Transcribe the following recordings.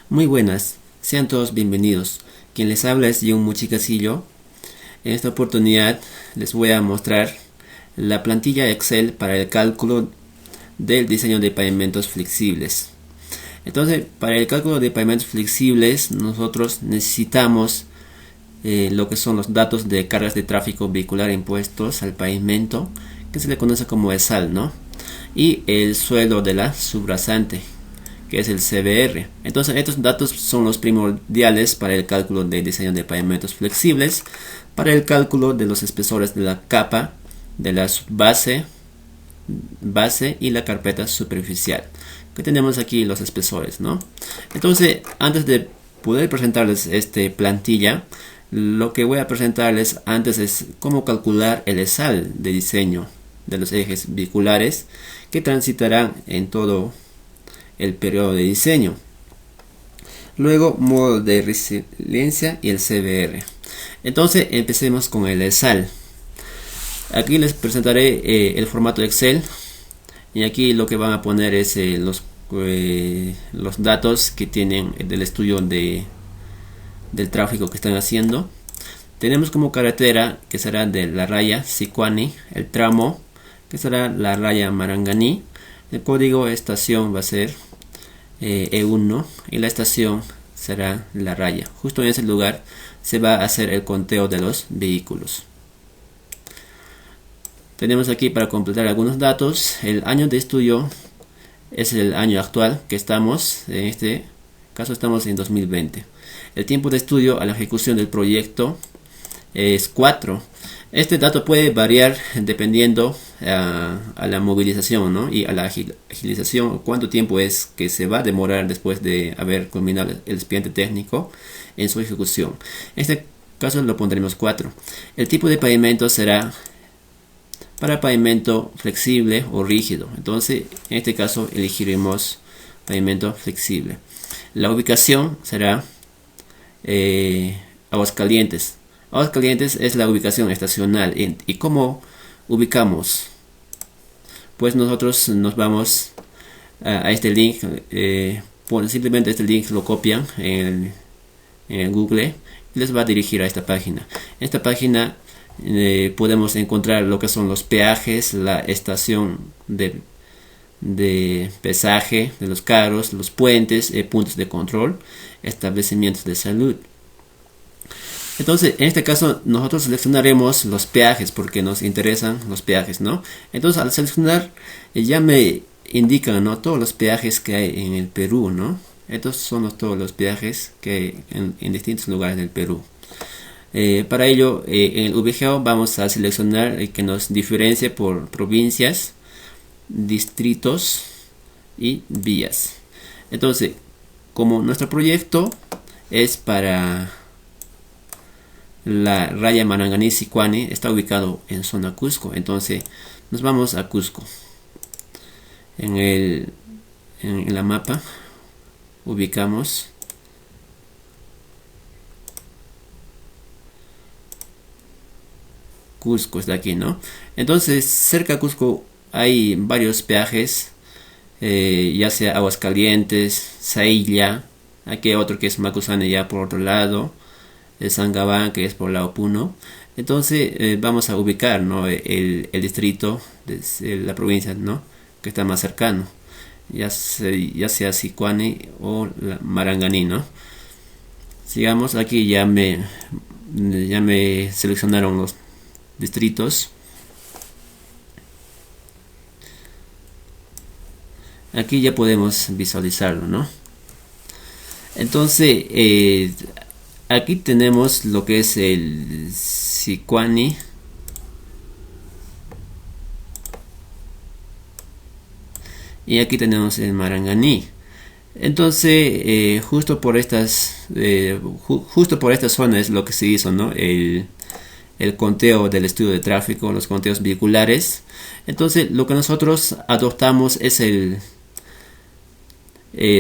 Muy buenas, sean todos bienvenidos. Quien les habla es John Muchicasillo. En esta oportunidad les voy a mostrar la plantilla Excel para el cálculo del diseño de pavimentos flexibles. Entonces, para el cálculo de pavimentos flexibles nosotros necesitamos lo que son los datos de cargas de tráfico vehicular impuestos al pavimento, que se le conoce como ESAL, ¿no? Y el suelo de la subrasante, que es el CBR. Entonces estos datos son los primordiales para el cálculo de diseño de pavimentos flexibles, para el cálculo de los espesores de la capa, de la base y la carpeta superficial, que tenemos aquí los espesores, ¿no? Entonces, antes de poder presentarles esta plantilla, lo que voy a presentarles antes es cómo calcular el ESAL de diseño de los ejes vehiculares que transitarán en todo el periodo de diseño. Luego, modo de resiliencia y el CBR. Entonces empecemos con el ESAL. Aquí les presentaré el formato Excel, y aquí lo que van a poner es los datos que tienen del estudio del tráfico que están haciendo. Tenemos como carretera, que será de la raya Sicuani, el tramo que será la raya Maranganí, el código de estación va a ser E1 y la estación será la raya. Justo en ese lugar se va a hacer el conteo de los vehículos. Tenemos aquí, para completar algunos datos, el año de estudio es el año actual que estamos, en este caso estamos en 2020. El tiempo de estudio a la ejecución del proyecto es 4. Este dato puede variar dependiendo a la movilización, ¿no? Y a la agilización, cuánto tiempo es que se va a demorar después de haber culminado el expediente técnico en su ejecución. En este caso lo pondremos 4. El tipo de pavimento será para pavimento flexible o rígido. Entonces, en este caso elegiremos pavimento flexible. La ubicación será Aguascalientes. Aguascalientes es la ubicación estacional. ¿Y cómo ubicamos? Pues nosotros nos vamos a este link. Simplemente este link lo copian en Google y les va a dirigir a esta página. En esta página podemos encontrar lo que son los peajes, la estación de pesaje de los carros, los puentes, puntos de control, establecimientos de salud. Entonces, en este caso, nosotros seleccionaremos los peajes porque nos interesan los peajes, ¿no? Entonces, al seleccionar, ya me indican, ¿no?, todos los peajes que hay en el Perú, ¿no? Estos son todos los peajes que hay en distintos lugares del Perú. Para ello, en el VGO vamos a seleccionar el que nos diferencie por provincias, distritos y vías. Entonces, como nuestro proyecto es para la raya Maranganí Sicuani, está ubicado en zona Cusco, entonces nos vamos a Cusco. En la mapa ubicamos Cusco, está aquí, ¿no? Entonces, cerca de Cusco hay varios peajes, ya sea Aguascalientes, Sailla, aquí hay otro que es Macusane, ya por otro lado, Sangabán, que es por la Puno. Entonces vamos a ubicar, ¿no?, el distrito de la provincia, ¿no?, que está más cercano, ya sea Sicuani o Maranganí, ¿no? Sigamos. Aquí ya me seleccionaron los distritos. Aquí ya podemos visualizarlo, ¿no? Entonces aquí tenemos lo que es el Sicuani, y aquí tenemos el Maranganí. Entonces justo por esta zona es lo que se hizo, ¿no?, el conteo del estudio de tráfico, los conteos vehiculares. Entonces lo que nosotros adoptamos es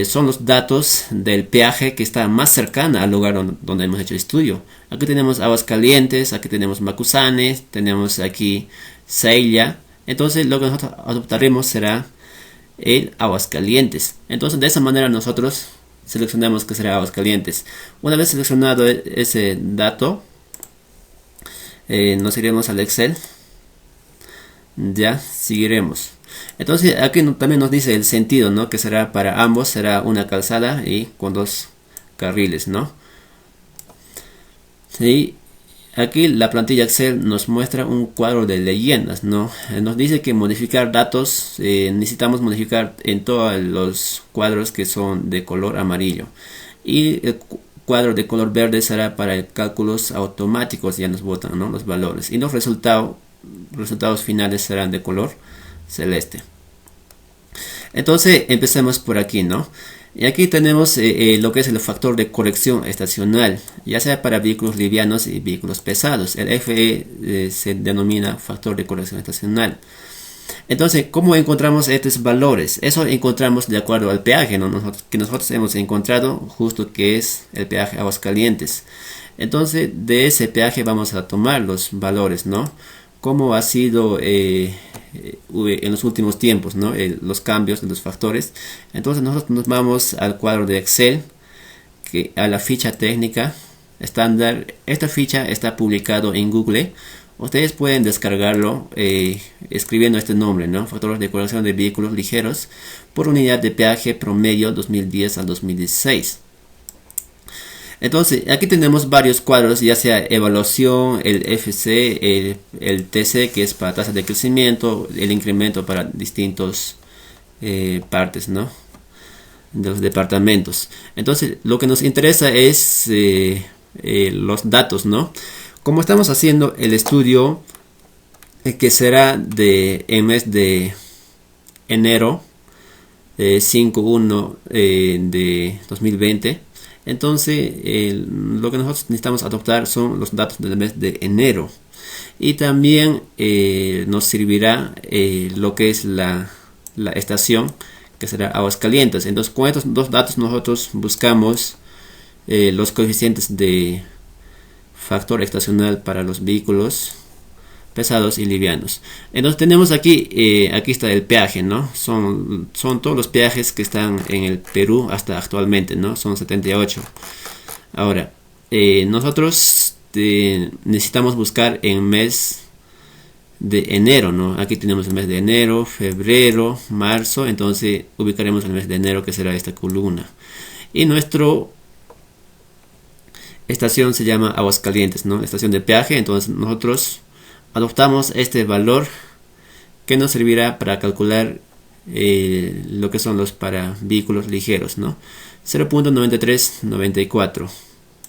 son los datos del peaje que está más cercana al lugar donde hemos hecho el estudio. Aquí tenemos Aguascalientes, aquí tenemos Macusane, tenemos aquí Sailla. Entonces lo que nosotros adoptaremos será el Aguascalientes. Entonces de esa manera nosotros seleccionamos que será Aguascalientes. Una vez seleccionado ese dato, nos iremos al Excel. Ya seguiremos. Entonces aquí también nos dice el sentido, ¿no? Que será para ambos, será una calzada y con 2 carriles, ¿no? Sí. Aquí la plantilla Excel nos muestra un cuadro de leyendas, ¿no? Nos dice que modificar datos, necesitamos modificar en todos los cuadros que son de color amarillo. Y el cuadro de color verde será para cálculos automáticos, ya nos botan, ¿no? Los valores. Y los resultados finales serán de color celeste. Entonces empecemos por aquí, ¿no? Y aquí tenemos lo que es el factor de corrección estacional, ya sea para vehículos livianos y vehículos pesados. El FE se denomina factor de corrección estacional. Entonces, ¿cómo encontramos estos valores? Eso encontramos de acuerdo al peaje, ¿no? que nosotros hemos encontrado justo que es el peaje Aguascalientes. Entonces, de ese peaje vamos a tomar los valores, ¿no? Cómo ha sido en los últimos tiempos, ¿no? Los cambios de los factores. Entonces nosotros nos vamos al cuadro de Excel, a la ficha técnica estándar. Esta ficha está publicado en Google. Ustedes pueden descargarlo escribiendo este nombre, ¿no? Factores de corrección de vehículos ligeros por unidad de peaje promedio 2010 al 2016. Entonces aquí tenemos varios cuadros, ya sea evaluación, el FC, el TC, que es para tasa de crecimiento, el incremento para distintos partes, ¿no? De los departamentos. Entonces lo que nos interesa es los datos, ¿no? Como estamos haciendo el estudio que será en mes de enero 5-1 de 2020. Entonces lo que nosotros necesitamos adoptar son los datos del mes de enero. Y también nos servirá lo que es la estación, que será Aguascalientes. Entonces con estos 2 datos nosotros buscamos los coeficientes de factor estacional para los vehículos pesados y livianos. Entonces tenemos aquí, aquí está el peaje, ¿no? Son todos los peajes que están en el Perú hasta actualmente, ¿no? Son 78. Ahora, nosotros necesitamos buscar en mes de enero, ¿no? Aquí tenemos el mes de enero, febrero, marzo. Entonces ubicaremos el mes de enero, que será esta columna. Y nuestra estación se llama Aguascalientes, ¿no? Estación de peaje. Entonces nosotros adoptamos este valor que nos servirá para calcular lo que son los para vehículos ligeros, ¿no? 0.9394.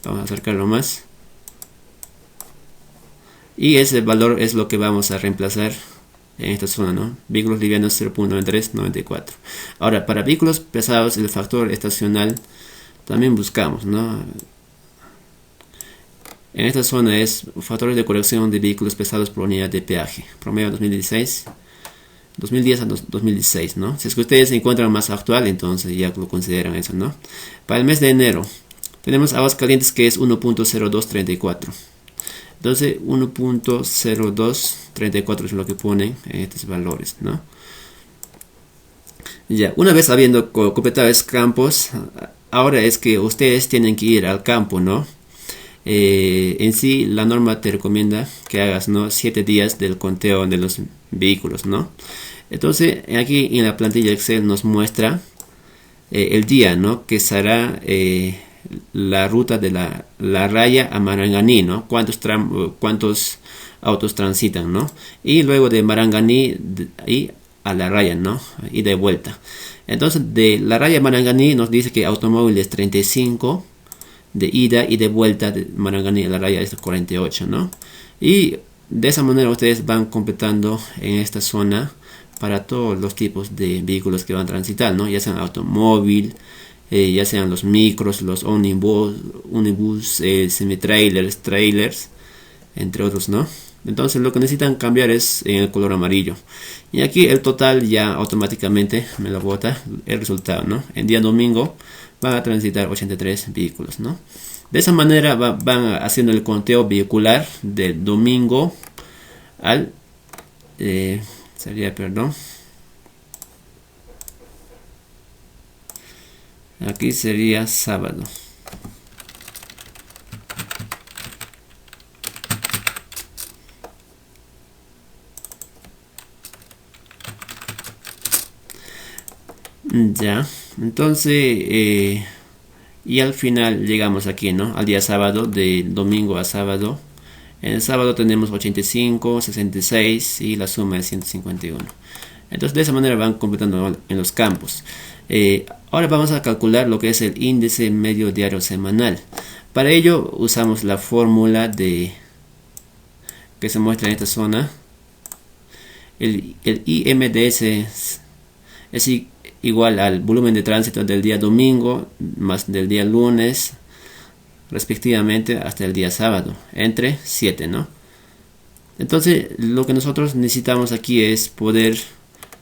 Vamos a acercarlo más. Y ese valor es lo que vamos a reemplazar en esta zona, ¿no? Vehículos livianos 0.9394. Ahora, para vehículos pesados, el factor estacional también buscamos, ¿no? En esta zona es factores de corrección de vehículos pesados por unidad de peaje. Promedio 2010 a 2016, ¿no? Si es que ustedes se encuentran más actual, entonces ya lo consideran eso, ¿no? Para el mes de enero, tenemos Aguascalientes, que es 1.0234. Entonces 1.0234 es lo que ponen en estos valores, ¿no? Ya, una vez habiendo completado estos campos, ahora es que ustedes tienen que ir al campo, ¿no? En sí la norma te recomienda que hagas, ¿no? 7 días del conteo de los vehículos, ¿no? Entonces aquí en la plantilla Excel nos muestra el día, ¿no? Que será la ruta de la raya a Maranganí, ¿no? Cuántos autos transitan, ¿no? Y luego de Maranganí y a la raya, ¿no? Y de vuelta. Entonces de la raya a Maranganí nos dice que automóviles 35 de ida, y de vuelta de Maranganí a la raya es 48, ¿no? Y de esa manera ustedes van completando en esta zona para todos los tipos de vehículos que van a transitar, ¿no? Ya sean automóvil, ya sean los micros, los ómnibus, semi-trailers, trailers, entre otros, ¿no? Entonces lo que necesitan cambiar es en el color amarillo. Y aquí el total ya automáticamente me lo bota el resultado, ¿no? En día domingo van a transitar 83 vehículos, ¿no? De esa manera van haciendo el conteo vehicular del domingo al Aquí sería sábado. Ya, entonces y al final llegamos aquí, ¿no? Al día sábado, de domingo a sábado. En el sábado tenemos 85, 66 y la suma es 151. Entonces de esa manera van completando en los campos. Ahora vamos a calcular lo que es el índice medio diario semanal. Para ello usamos la fórmula que se muestra en esta zona. El IMDS es igual al volumen de tránsito del día domingo más del día lunes, respectivamente, hasta el día sábado, entre 7, ¿no? Entonces lo que nosotros necesitamos aquí es poder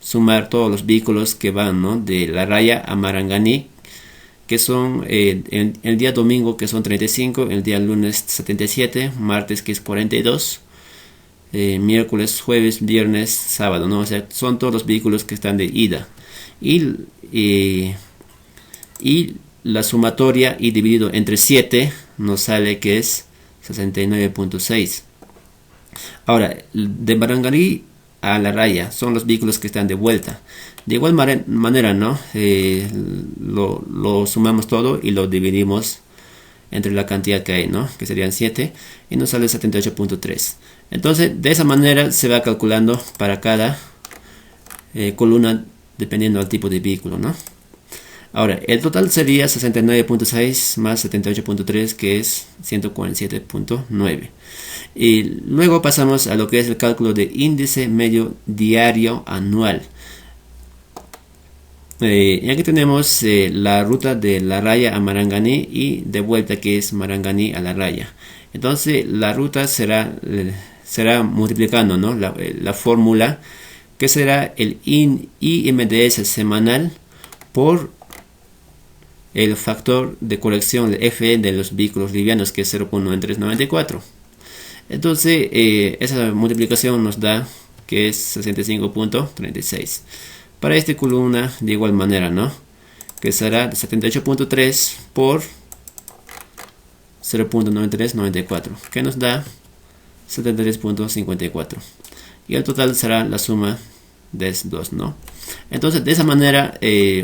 sumar todos los vehículos que van, ¿no? De La Raya a Maranganí, que son el día domingo, que son 35, el día lunes 77, martes que es 42, miércoles, jueves, viernes, sábado, ¿no? O sea, son todos los vehículos que están de ida. Y la sumatoria y dividido entre 7 nos sale que es 69.6. Ahora, de Maranganí a La Raya son los vehículos que están de vuelta. De igual manera, ¿no? Lo sumamos todo y lo dividimos entre la cantidad que hay, ¿no? Que serían 7 y nos sale 78.3. Entonces, de esa manera se va calculando para cada columna dependiendo del tipo de vehículo, ¿no? Ahora, el total sería 69.6 más 78.3, que es 147.9. Y luego pasamos a lo que es el cálculo de índice medio diario anual. Y aquí tenemos la ruta de La Raya a Maranganí y de vuelta, que es Maranganí a La Raya. Entonces la ruta será multiplicando, ¿no? la fórmula, que será el IMDS semanal por el factor de corrección de FE de los vehículos livianos, que es 0.9394. Entonces esa multiplicación nos da que es 65.36. Para esta columna de igual manera, ¿no? Que será 78.3 por 0.9394, que nos da 73.54. Y el total será la suma de 2, ¿no? Entonces de esa manera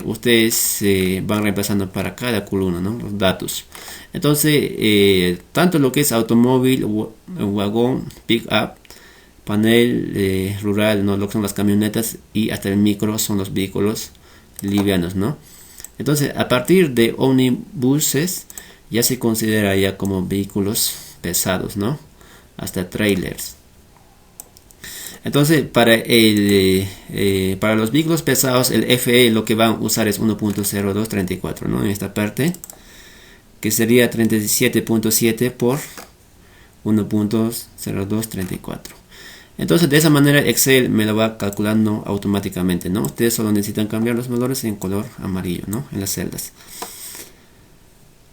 ustedes van reemplazando para cada columna, ¿no? Los datos. Entonces tanto lo que es automóvil, wagón, pick up, panel rural, ¿no? Lo que son las camionetas, y hasta el micro son los vehículos livianos, ¿no? Entonces a partir de omnibuses ya se considera ya como vehículos pesados, ¿no? Hasta trailers. Entonces para los vehículos pesados el FE lo que van a usar es 1.0234, ¿no? En esta parte, que sería 37.7 por 1.0234. Entonces de esa manera Excel me lo va calculando automáticamente, ¿no? Ustedes solo necesitan cambiar los valores en color amarillo, ¿no? En las celdas.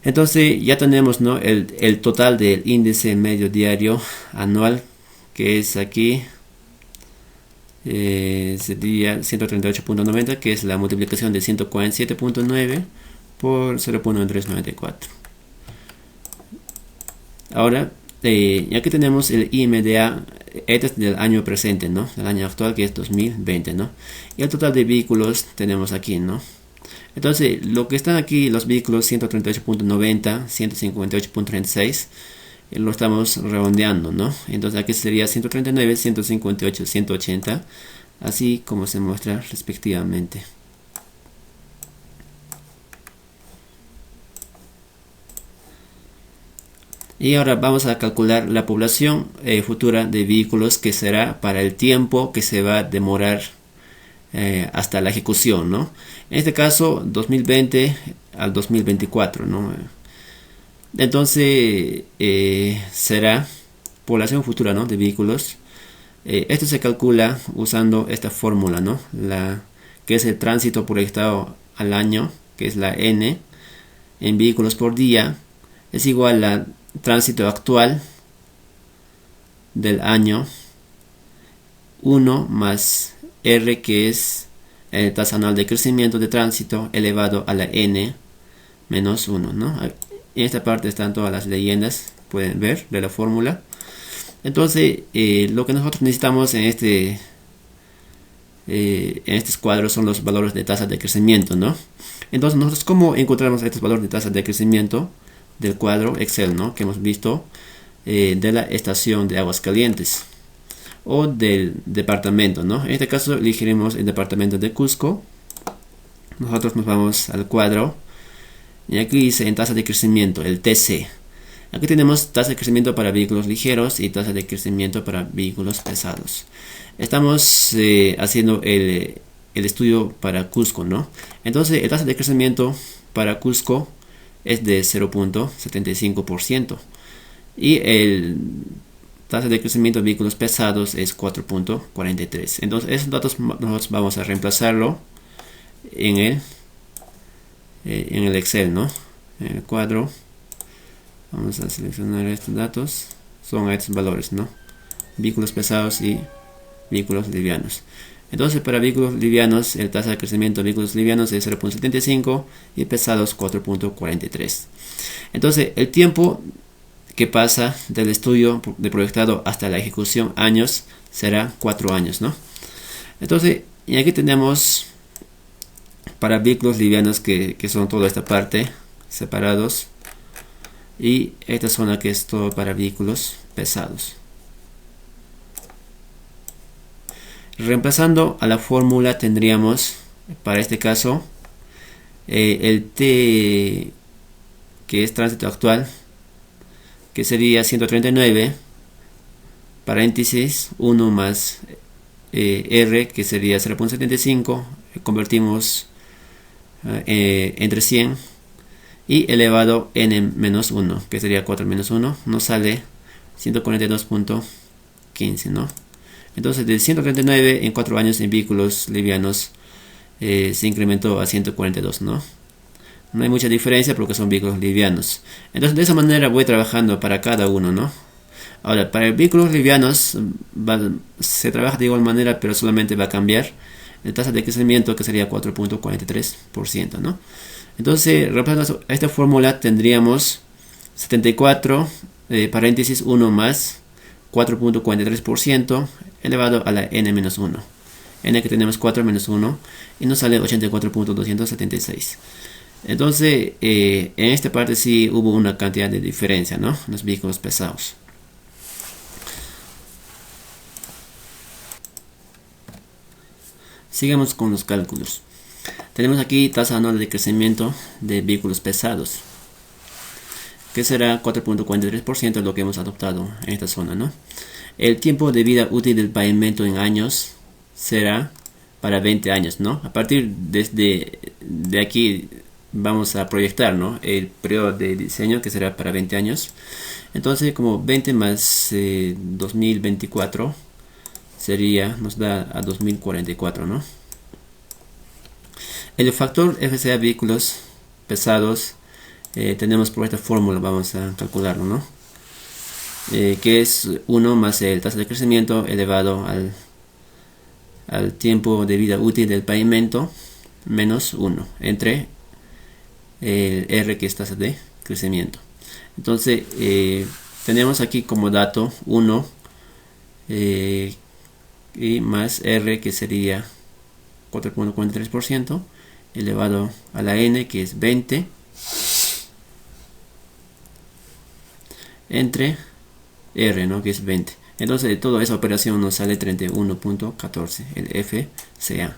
Entonces ya tenemos, ¿no? el total del índice medio diario anual, que es aquí sería 138.90, que es la multiplicación de 147.9 por 0.9394. Ahora ya que tenemos el IMDA, este es del año presente, ¿no? El año actual, que es 2020, ¿no? Y el total de vehículos tenemos aquí, ¿no? Entonces lo que están aquí, los vehículos 138.90, 158.36, lo estamos redondeando, ¿no? Entonces aquí sería 139, 158, 180, así como se muestra respectivamente. Y ahora vamos a calcular la población futura de vehículos, que será para el tiempo que se va a demorar hasta la ejecución, ¿no? En este caso 2020 al 2024, ¿no? Entonces será población futura, ¿no? De vehículos. Esto se calcula usando esta fórmula, ¿no? Que es el tránsito proyectado al año, que es la N, en vehículos por día, es igual a tránsito actual del año 1 más R, que es tasa anual de crecimiento de tránsito, elevado a la N, menos 1, ¿no? En esta parte están todas las leyendas, pueden ver, de la fórmula. Entonces, lo que nosotros necesitamos en estos cuadros son los valores de tasa de crecimiento, ¿no? Entonces, nosotros, ¿cómo encontramos estos valores de tasa de crecimiento del cuadro Excel, ¿no? Que hemos visto de la estación de Aguascalientes o del departamento, ¿no? En este caso, elegiremos el departamento de Cusco. Nosotros nos vamos al cuadro y aquí dice en tasa de crecimiento, el TC. Aquí tenemos tasa de crecimiento para vehículos ligeros y tasa de crecimiento para vehículos pesados. Estamos haciendo el estudio para Cusco, ¿no? Entonces, la tasa de crecimiento para Cusco es de 0.75% y el tasa de crecimiento de vehículos pesados es 4.43. Entonces, esos datos nosotros vamos a reemplazarlo en el Excel, ¿no? En el cuadro vamos a seleccionar estos datos, son estos valores, ¿no? Vehículos pesados y vehículos livianos. Entonces, para vehículos livianos, el tasa de crecimiento de vehículos livianos es 0.75 y pesados 4.43. Entonces, el tiempo que pasa del estudio de proyectado hasta la ejecución, años, será 4 años, ¿no? Entonces, y aquí tenemos para vehículos livianos que son toda esta parte separados, y esta zona que es todo para vehículos pesados. Reemplazando a la fórmula tendríamos para este caso el T, que es tránsito actual, que sería 139 paréntesis 1 más R, que sería 0.75, convertimos entre 100 y elevado n menos 1, que sería 4 menos 1, nos sale 142.15, ¿no? Entonces, de 139 en 4 años en vehículos livianos se incrementó a 142, ¿no? No hay mucha diferencia porque son vehículos livianos. Entonces, de esa manera voy trabajando para cada uno, ¿no? Ahora, para vehículos livianos se trabaja de igual manera, pero solamente va a cambiar la tasa de crecimiento, que sería 4.43%, ¿no? Entonces, reemplazando esta fórmula, tendríamos 74 paréntesis 1 más 4.43% elevado a la n-1. N que tenemos 4 menos 1 y nos sale 84.276. Entonces, en esta parte sí hubo una cantidad de diferencia, ¿no? Los vehículos pesados. Sigamos con los cálculos. Tenemos aquí tasa anual de crecimiento de vehículos pesados, que será 4.43%, lo que hemos adoptado en esta zona, ¿no? El tiempo de vida útil del pavimento en años será para 20 años, ¿no? A partir de aquí vamos a proyectar, ¿no? El periodo de diseño, que será para 20 años. Entonces, como 20 más 2024 sería, nos da a 2044, ¿no? El factor FCA vehículos pesados tenemos por esta fórmula, vamos a calcularlo, ¿no? Que es 1 más el tasa de crecimiento elevado al tiempo de vida útil del pavimento menos 1 entre el R, que es tasa de crecimiento. Entonces, tenemos aquí como dato 1 y más R, que sería 4.43%, elevado a la N, que es 20, entre R, ¿no? Que es 20. Entonces, de toda esa operación nos sale 31.14, el FCA.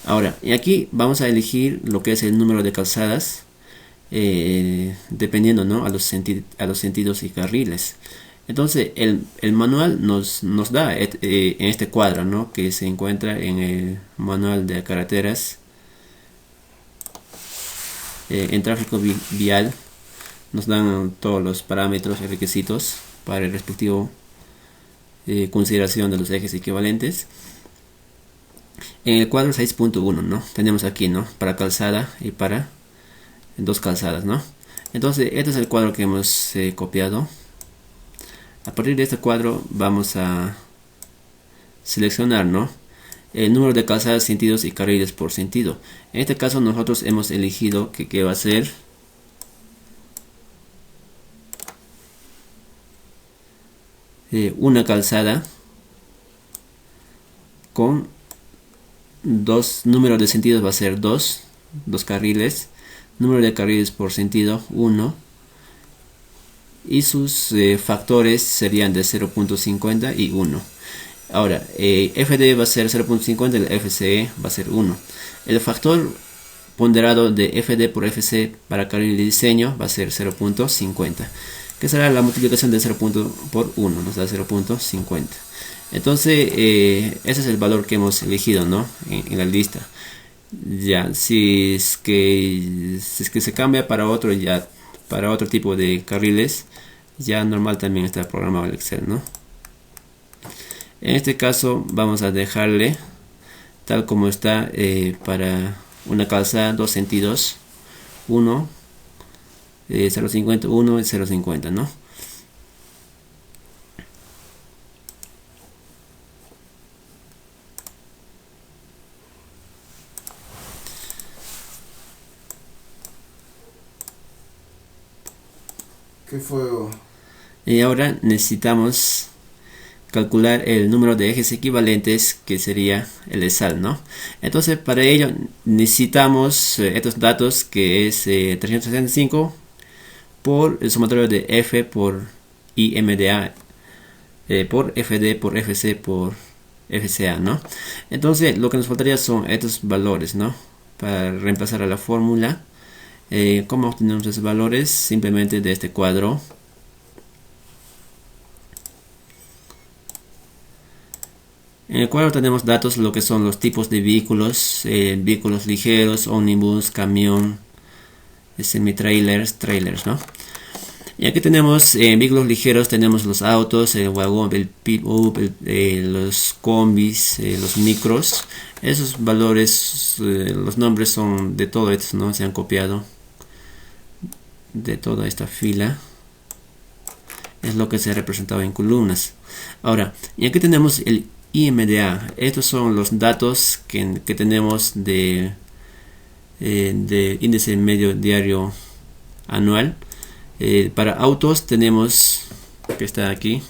Ahora, y aquí vamos a elegir lo que es el número de calzadas, dependiendo, ¿no? a los sentidos y carriles. Entonces, el manual nos da en este cuadro, ¿no? Que se encuentra en el manual de carreteras en tráfico vial. Nos dan todos los parámetros y requisitos para el respectivo consideración de los ejes equivalentes. En el cuadro 6.1, ¿no? Tenemos aquí, ¿no? Para calzada y para dos calzadas, ¿no? Entonces, este es el cuadro que hemos copiado. A partir de este cuadro vamos a seleccionar, ¿no? El número de calzadas, sentidos y carriles por sentido. En este caso nosotros hemos elegido que va a ser una calzada con dos números de sentidos, va a ser dos carriles, número de carriles por sentido 1, y sus factores serían de 0.50 y 1. Ahora, FD va a ser 0.50 y el FCE va a ser 1. El factor ponderado de FD por FC para carril de diseño va a ser 0.50, que será la multiplicación de 0. Por 1, nos da 0.50. Entonces, ese es el valor que hemos elegido, ¿no? en la lista. Ya, si es que se cambia para otro, ya para otro tipo de carriles, ya normal también está programado el Excel, ¿no? En este caso vamos a dejarle tal como está para una calzada, dos sentidos, 1, 0.50, 1 y 0.50, ¿no? ¿Qué fue? Y ahora necesitamos calcular el número de ejes equivalentes, que sería el ESAL, ¿no? Entonces, para ello necesitamos estos datos, que es 365 por el sumatorio de F por IMDA, por FD, por FC, por FCA, ¿no? Entonces, lo que nos faltaría son estos valores, ¿no? Para reemplazar a la fórmula. ¿Cómo obtenemos esos valores? Simplemente de este cuadro. En el cuadro tenemos datos, lo que son los tipos de vehículos, vehículos ligeros, ómnibus, camión, semi-trailers, trailers, ¿no? Y aquí tenemos vehículos ligeros, tenemos los autos, el wagón, el pick-up, los combis, los micros. Esos valores, los nombres son de todo esto, ¿no? Se han copiado de toda esta fila. Es lo que se ha representado en columnas. Ahora, y aquí tenemos el IMDA. Estos son los datos que tenemos de índice medio diario anual. Para autos tenemos, que está aquí,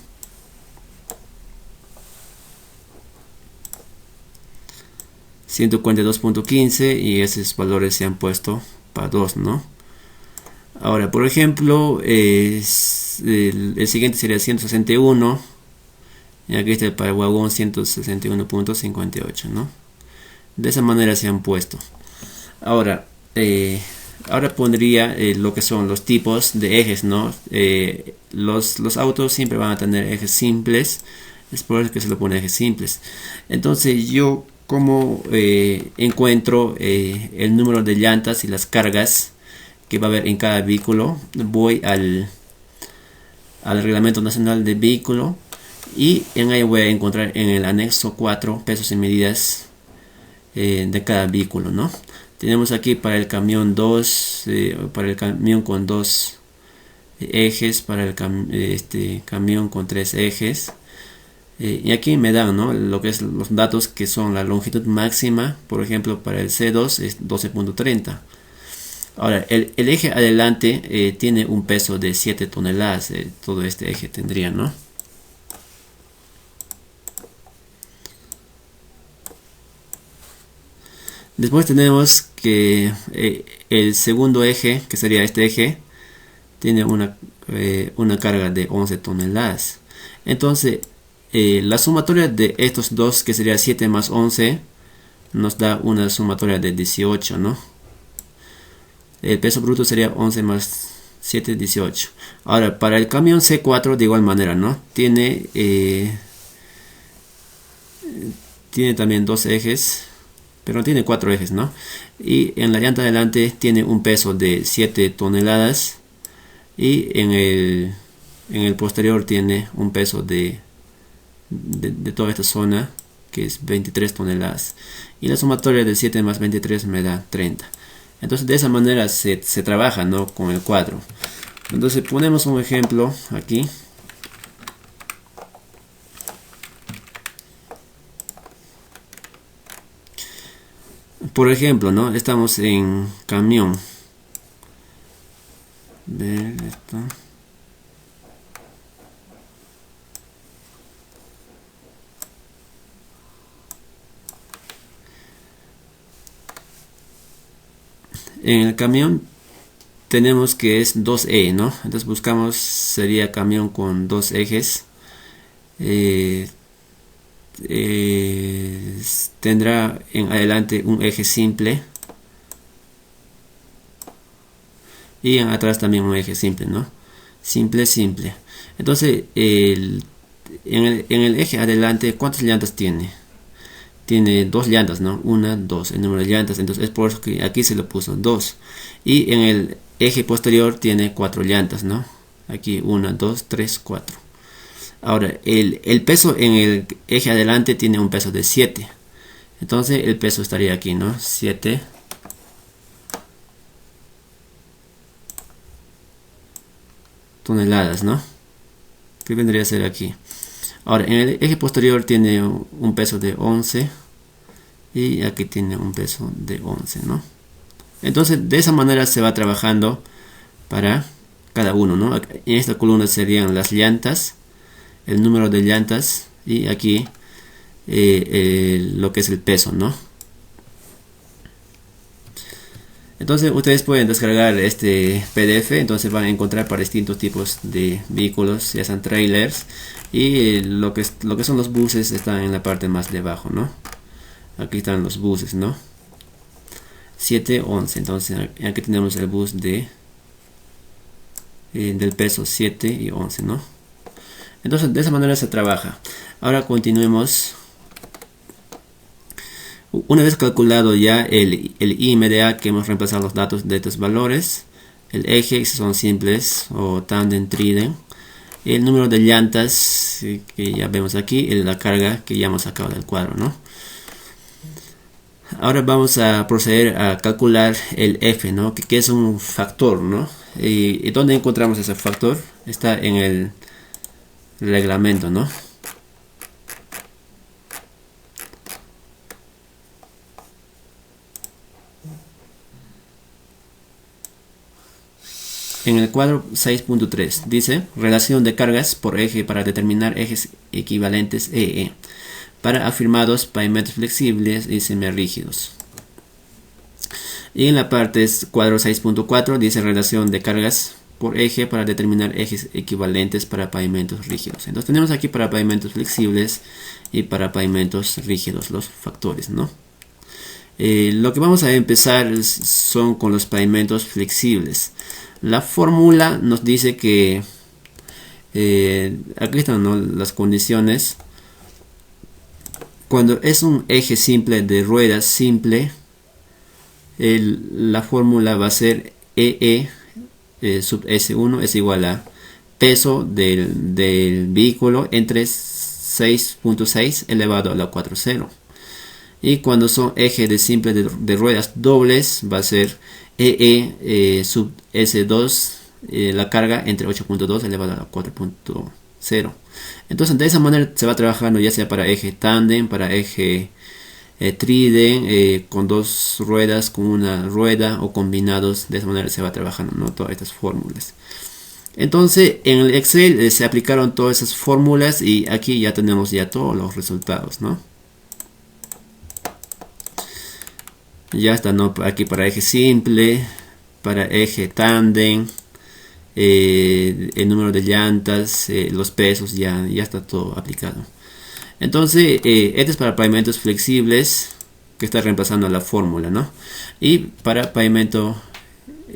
$142.15, y esos valores se han puesto para 2, ¿no? Ahora, por ejemplo, el siguiente sería 161, y aquí está para el wagón 161.58, ¿no? De esa manera se han puesto. Ahora, ahora pondría lo que son los tipos de ejes, ¿no? Los autos siempre van a tener ejes simples, es por eso que se le pone ejes simples. Entonces, yo como encuentro el número de llantas y las cargas que va a haber en cada vehículo, voy al Reglamento Nacional de Vehículo, y en ahí voy a encontrar en el anexo 4 pesos y medidas de cada vehículo, ¿no? Tenemos aquí para el camión 2, para el camión con 2 ejes, para el camión con 3 ejes. Y aquí me dan, ¿no?, lo que es los datos, que son la longitud máxima. Por ejemplo, para el C2 es 12.30. Ahora, el eje adelante tiene un peso de 7 toneladas. Todo este eje tendría, ¿no? Después tenemos que el segundo eje, que sería este eje, tiene una carga de 11 toneladas. Entonces, la sumatoria de estos dos, que sería 7 más 11, nos da una sumatoria de 18, ¿no? El peso bruto sería 11 más 7, 18. Ahora, para el camión C4 de igual manera, ¿no? Tiene también 2 ejes, pero tiene 4 ejes, ¿no? Y en la llanta adelante tiene un peso de 7 toneladas. Y en el posterior tiene un peso de toda esta zona, que es 23 toneladas. Y la sumatoria de 7 más 23 me da 30. Entonces, de esa manera se trabaja, ¿no?, con el cuadro. Entonces, ponemos un ejemplo aquí. Por ejemplo, ¿no?, estamos en camión. Ver esto. en el camión tenemos que es 2E, ¿no? Entonces buscamos, sería camión con dos ejes. Tendrá en adelante un eje simple y en atrás también un eje simple, ¿no? Simple. Entonces en el eje adelante, ¿cuántas llantas tiene? Tiene dos llantas, ¿no? Una, dos, el número de llantas. Entonces es por eso que aquí se lo puso 2. Y en el eje posterior tiene 4 llantas, ¿no? Aquí 1, 2, 3, 4. Ahora, el peso en el eje adelante tiene un peso de 7. Entonces el peso estaría aquí, ¿no? 7 toneladas, ¿no? ¿Qué vendría a ser aquí? Ahora, en el eje posterior tiene un peso de 11 y aquí tiene un peso de 11, ¿no? Entonces, de esa manera se va trabajando para cada uno, ¿no? En esta columna serían las llantas, el número de llantas y aquí lo que es el peso, ¿no? Entonces ustedes pueden descargar este PDF. Entonces van a encontrar para distintos tipos de vehículos, ya sean trailers, y lo que son los buses están en la parte más de abajo, ¿no? Aquí están los buses, ¿no? 7, 11. Entonces aquí tenemos el bus del peso 7 y 11, ¿no? Entonces de esa manera se trabaja. Ahora continuemos. Una vez calculado ya el IMDA, que hemos reemplazado los datos de estos valores, el eje, si son simples o tandem, trident, el número de llantas que ya vemos aquí, la carga que ya hemos sacado del cuadro, ¿no? Ahora vamos a proceder a calcular el F, ¿no? Que es un factor, ¿no? ¿Y dónde encontramos ese factor? Está en el reglamento, ¿no? En el cuadro 6.3 dice relación de cargas por eje para determinar ejes equivalentes EE para afirmados, pavimentos flexibles y semirrígidos. Y en la parte cuadro 6.4 dice relación de cargas por eje para determinar ejes equivalentes para pavimentos rígidos. Entonces tenemos aquí para pavimentos flexibles y para pavimentos rígidos los factores, ¿no? Lo que vamos a empezar son con los pavimentos flexibles. La fórmula nos dice que aquí están, ¿no?, las condiciones. Cuando es un eje simple de ruedas simple, la fórmula va a ser EE sub S1 es igual a peso del vehículo entre 6.6 elevado a la 4,0. Y cuando son ejes de simple de ruedas dobles, va a ser EE sub S2 la carga entre 8.2 elevado a la 4.0. Entonces de esa manera se va trabajando, ya sea para eje tándem, para eje trident, con dos ruedas, con una rueda o combinados. De esa manera se va trabajando, ¿no?, todas estas fórmulas. Entonces en el Excel se aplicaron todas esas fórmulas y aquí ya tenemos ya todos los resultados, ¿no? Ya está, ¿no? Aquí para eje simple, para eje tándem, el número de llantas, los pesos, ya está todo aplicado. Entonces este es para pavimentos flexibles, que está reemplazando la fórmula, ¿no? Y para pavimento,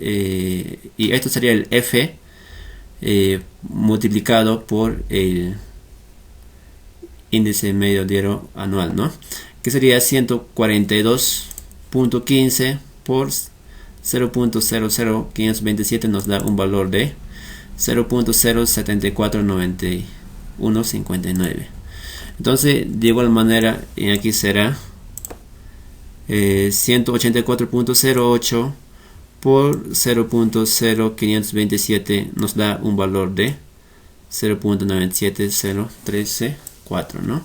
y esto sería el F multiplicado por el índice medio diario anual, ¿no? Que sería 142.15 por 0.00527 nos da un valor de 0.0749159. Entonces de igual manera aquí será 184.08 por 0.0527 nos da un valor de 0.970134, ¿no?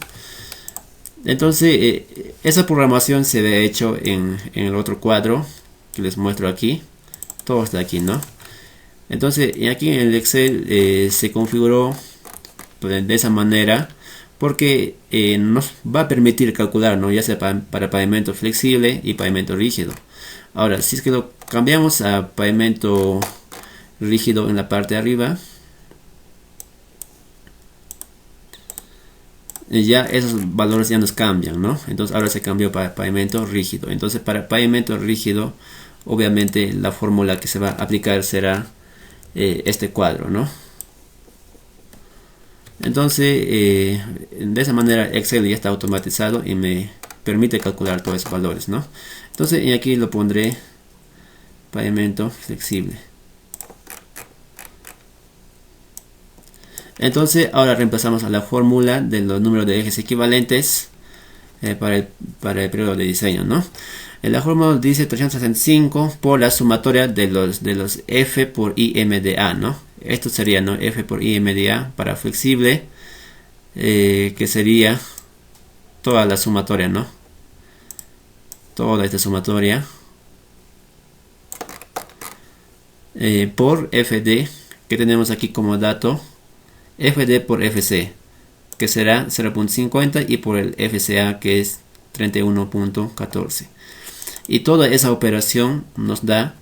Entonces esa programación se ve hecho en el otro cuadro que les muestro aquí. Todo está aquí, ¿no? Entonces aquí en el Excel se configuró de esa manera porque nos va a permitir calcular, ¿no?, ya sea para pavimento flexible y pavimento rígido. Ahora, si es que lo cambiamos a pavimento rígido en la parte de arriba, ya esos valores ya nos cambian, ¿no? Entonces ahora se cambió para pavimento rígido. Entonces para pavimento rígido, obviamente la fórmula que se va a aplicar será este cuadro, ¿no? Entonces de esa manera Excel ya está automatizado y me permite calcular todos esos valores, ¿no? Entonces y aquí lo pondré pavimento flexible. Entonces ahora reemplazamos a la fórmula de los números de ejes equivalentes para el periodo de diseño, ¿no? La fórmula dice 365 por la sumatoria de los F por IMDA, ¿no? Esto sería, ¿no? F por IMDA para flexible, que sería toda la sumatoria, ¿no? Toda esta sumatoria por FD, que tenemos aquí como dato FD por FC, que será 0.50, y por el FCA, que es 31.14. Y toda esa operación nos da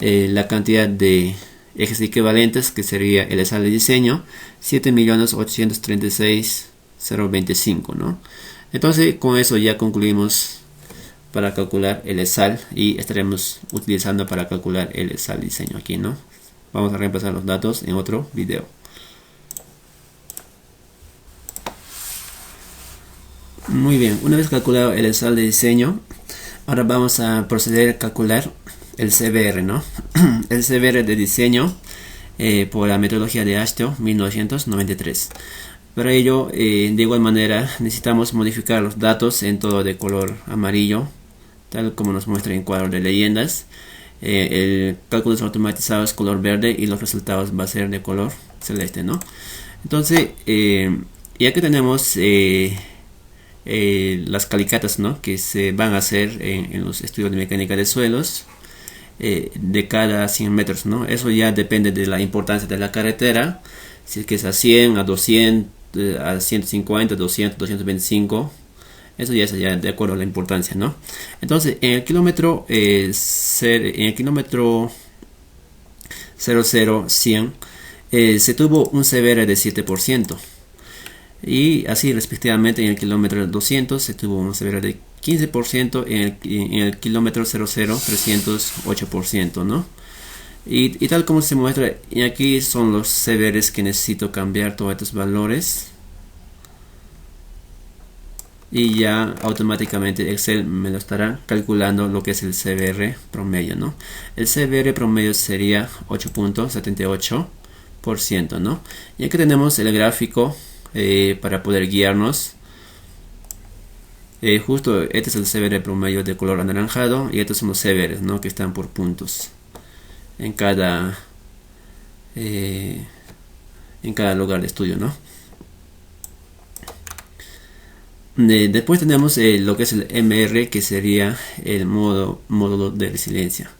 la cantidad de ejes equivalentes, que sería el ESAL de diseño 7.836.025, ¿no? Entonces con eso ya concluimos para calcular el ESAL, y estaremos utilizando para calcular el ESAL diseño aquí, ¿no? Vamos a reemplazar los datos en otro video. Muy bien, una vez calculado el ESAL de diseño, ahora vamos a proceder a calcular el CBR, ¿no? El CBR de diseño por la metodología de AASHTO 1993. Para ello, de igual manera, necesitamos modificar los datos en todo de color amarillo, tal como nos muestra en cuadro de leyendas. El cálculo es automatizado, es color verde, y los resultados va a ser de color celeste, ¿no? Entonces, ya que tenemos las calicatas, ¿no?, que se van a hacer en los estudios de mecánica de suelos de cada 100 metros, ¿no? Eso ya depende de la importancia de la carretera, si es que es a 100, a 200, a 150, 200, 225. Eso ya es de acuerdo a la importancia, ¿no? Entonces en el kilómetro 00-100 se tuvo un CBR de 7%. Y así respectivamente en el kilómetro 200 se tuvo un CBR de 15%, en el kilómetro 00 308%, ¿no? Y tal como se muestra, y aquí son los CBRs que necesito cambiar todos estos valores, y ya automáticamente Excel me lo estará calculando lo que es el CBR promedio, ¿no? El CBR promedio sería 8.78%, ¿no? Y aquí tenemos el gráfico para poder guiarnos. Justo este es el CBR promedio de color anaranjado, y estos son los CBRs, ¿no?, que están por puntos en cada lugar de estudio, ¿no? Después tenemos lo que es el MR, que sería el módulo de resiliencia.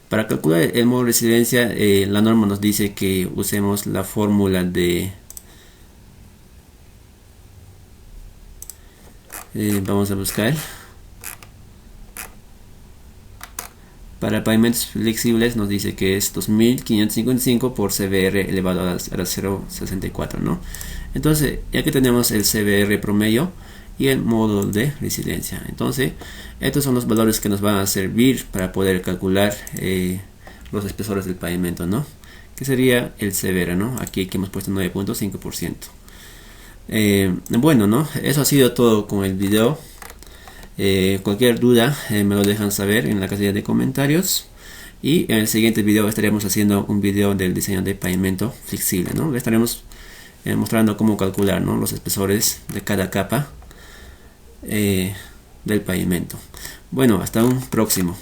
Para calcular el módulo de resiliencia, la norma nos dice que usemos la fórmula de vamos a buscar para pavimentos flexibles. Nos dice que es 2555 por CBR elevado a la 0.64, ¿no? Entonces ya que tenemos el CBR promedio y el módulo de resiliencia, entonces estos son los valores que nos van a servir para poder calcular los espesores del pavimento, ¿no?, que sería el CBR, ¿no? Aquí que hemos puesto 9.5%. Bueno, ¿no?, eso ha sido todo con el video. Cualquier duda me lo dejan saber en la casilla de comentarios, y en el siguiente video estaremos haciendo un video del diseño de pavimento flexible, ¿no? Le estaremos mostrando cómo calcular, ¿no?, los espesores de cada capa del pavimento. Bueno, hasta un próximo.